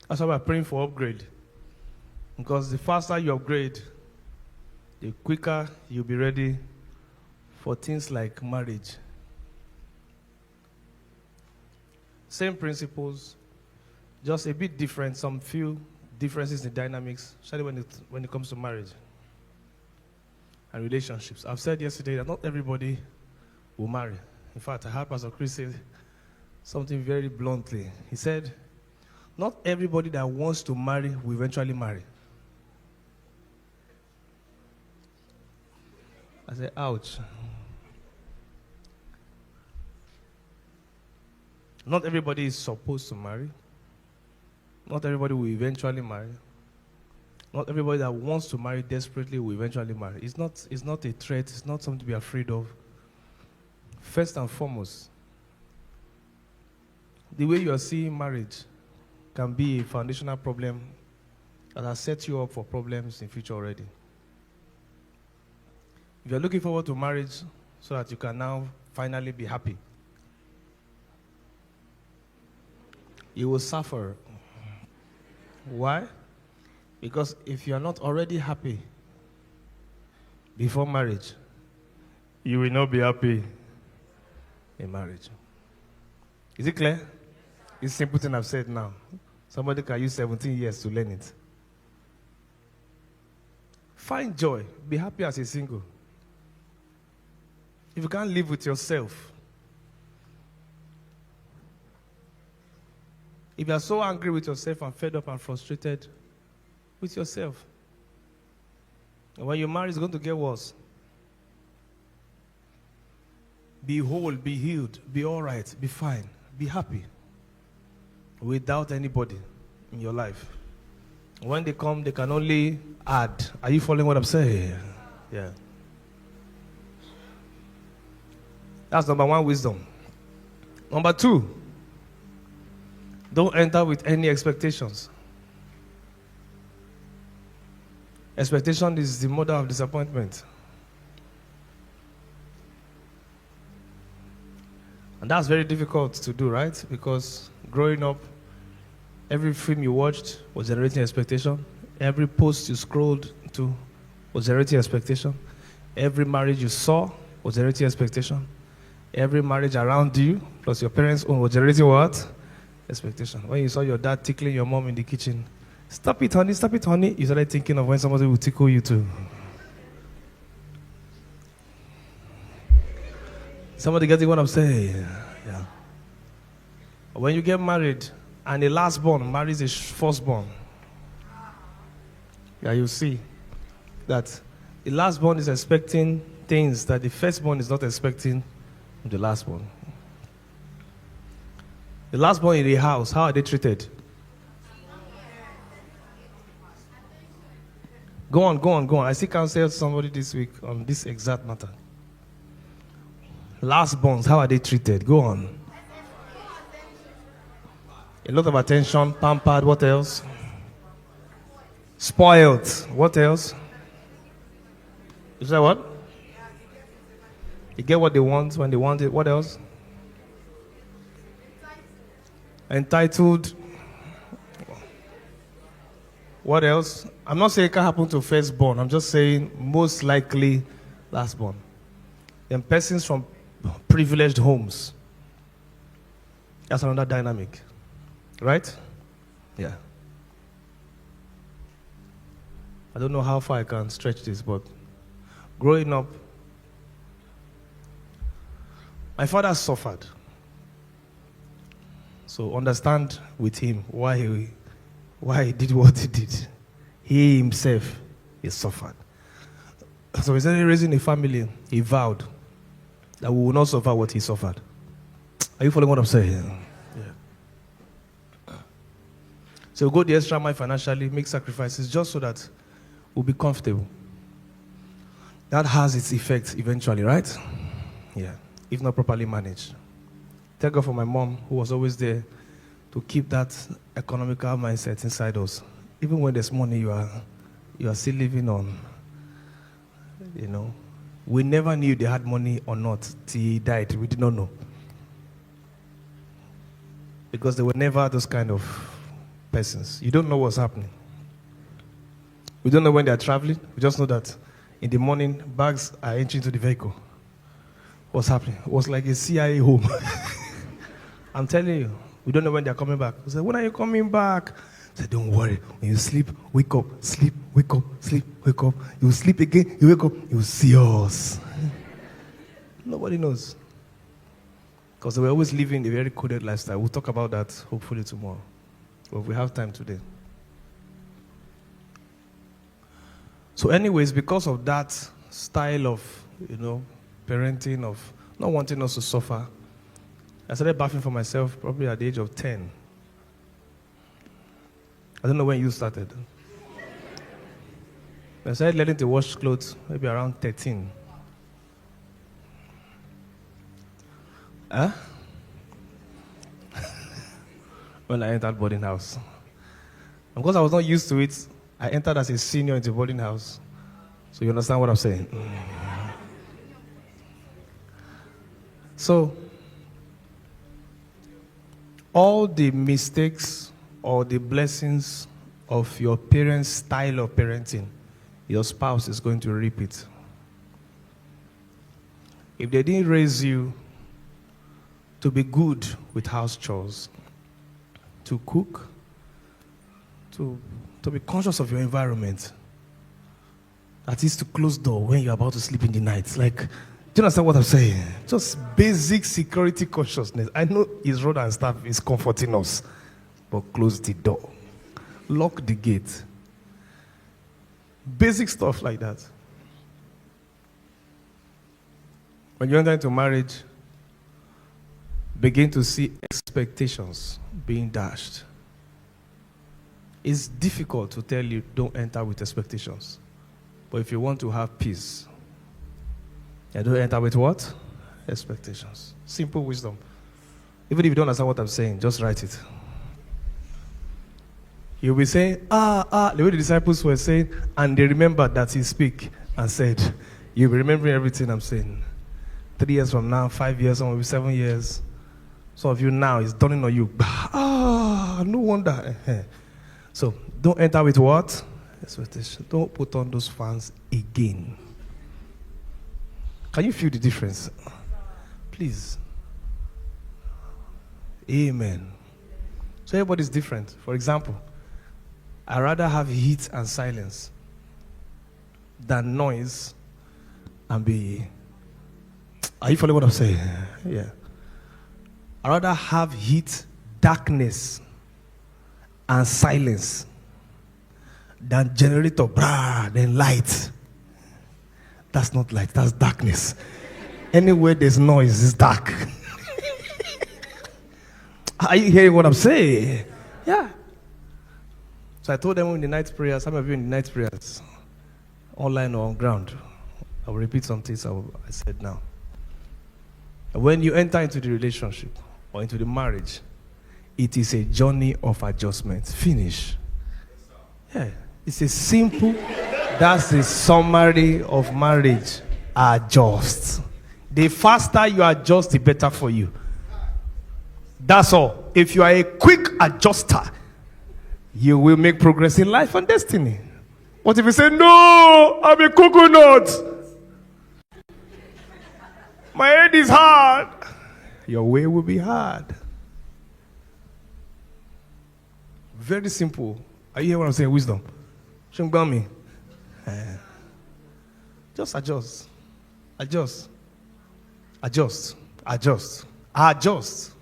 That's why we're praying for upgrade. Because the faster you upgrade, the quicker you'll be ready for things like marriage. Same principles, just a bit different, some few differences in dynamics, especially when it comes to marriage and relationships. I've said yesterday that not everybody will marry. In fact, I heard Pastor Chris say something very bluntly. He said, not everybody that wants to marry will eventually marry. I said, ouch. Not everybody is supposed to marry. Not everybody will eventually marry. Not everybody that wants to marry desperately will eventually marry. It's not a threat. It's not something to be afraid of. First and foremost, the way you are seeing marriage can be a foundational problem that has set you up for problems in future already. If you're looking forward to marriage so that you can now finally be happy, you will suffer. Why? Because if you're not already happy before marriage, you will not be happy in marriage. Is it clear? It's a simple thing I've said now. Somebody can use 17 years to learn it. Find joy. Be happy as a single. If you can't live with yourself, if you are so angry with yourself and fed up and frustrated with yourself, and when you marry, it's going to get worse. Be whole, be healed, be all right, be fine, be happy without anybody in your life. When they come, they can only add. Are you following what I'm saying? Yeah. That's number one, wisdom. Number two, don't enter with any expectations. Expectation is the mother of disappointment. And that's very difficult to do, right? Because growing up, every film you watched was generating expectation. Every post you scrolled to was generating expectation. Every marriage you saw was generating expectation. Every marriage around you, plus your parents' own, was generating what? Expectation. When you saw your dad tickling your mom in the kitchen, stop it, honey, you started thinking of when somebody will tickle you too. Somebody getting what I'm saying? Yeah. When you get married and the lastborn marries the firstborn, yeah, you see that the lastborn is expecting things that the firstborn is not expecting from the lastborn. The lastborn in the house, how are they treated? Go on. I still counsel somebody this week on this exact matter. Lastborns, how are they treated? Go on. A lot of attention, pampered, what else? Spoiled, what else? Is that what? You get what they want when they want it, what else? Entitled. What else? I'm not saying it can happen to firstborn. I'm just saying most likely lastborn. Then persons from privileged homes. That's another dynamic. Right? Yeah. I don't know how far I can stretch this, but growing up, my father suffered. So understand with him why he did what he did. He himself, he suffered. So instead of raising a family, he vowed that we will not suffer what he suffered. Are you following what I'm saying? Yeah. So go the extra mile financially, make sacrifices just so that we'll be comfortable. That has its effects eventually, right? Yeah. If not properly managed. Thank God for my mom, who was always there to keep that economical mindset inside us. Even when there's money, you are still living on, you know. We never knew they had money or not till he died. We did not know. Because there were never those kind of persons. You don't know what's happening. We don't know when they are traveling. We just know that in the morning, bags are entering into the vehicle. What's happening? It was like a CIA home. I'm telling you, we don't know when they're coming back. We said, when are you coming back? I said, don't worry. When you sleep, wake up, sleep, wake up, sleep, wake up. You will sleep again, you wake up, you will see us. Nobody knows. Because we're always living a very coded lifestyle. We'll talk about that hopefully tomorrow. But we have time today. So anyways, because of that style of, parenting, of not wanting us to suffer, I started bathing for myself probably at the age of 10. I don't know when you started. I started learning to wash clothes maybe around 13. Huh? When I entered boarding house. And because I was not used to it, I entered as a senior into boarding house. So you understand what I'm saying? So, all the mistakes or the blessings of your parents' style of parenting, your spouse is going to reap it. If they didn't raise you to be good with house chores, to cook, to be conscious of your environment, that is to close door when you're about to sleep in the night. Like, do you understand what I'm saying? Just basic security consciousness. I know his rod and staff is comforting us, but close the door. Lock the gate. Basic stuff like that. When you enter into marriage, begin to see expectations being dashed. It's difficult to tell you don't enter with expectations. But if you want to have peace, you don't enter with what? Expectations. Simple wisdom. Even if you don't understand what I'm saying, just write it. You'll be saying, the way the disciples were saying, and they remembered that he speak and said, you'll be remembering everything I'm saying. 3 years from now, 5 years, some of you 7 years. Some of you now, it's dawning on you. No wonder. So, don't enter with what? Expectation. Don't put on those fans again. Can you feel the difference? Please. Amen. So everybody's different. For example, I'd rather have heat and silence than noise and be... Are you following what I'm saying? Yeah. I'd rather have heat, darkness, and silence than generator, then light. That's not light, that's darkness. Anywhere there's noise, it's dark. Are you hearing what I'm saying? Yeah. So I told them in the night prayers, some of you in the night prayers, online or on ground, I will repeat some things I said now. When you enter into the relationship or into the marriage, it is a journey of adjustment. Finish. Yeah. It's a simple, that's the summary of marriage. Adjust. The faster you adjust, the better for you. That's all. If you are a quick adjuster, you will make progress in life and destiny. What if you say, no, I'm a coconut? My head is hard. Your way will be hard. Very simple. Are you hearing what I'm saying? Wisdom. Shungbami. Just adjust. Adjust. Adjust. Adjust. Adjust.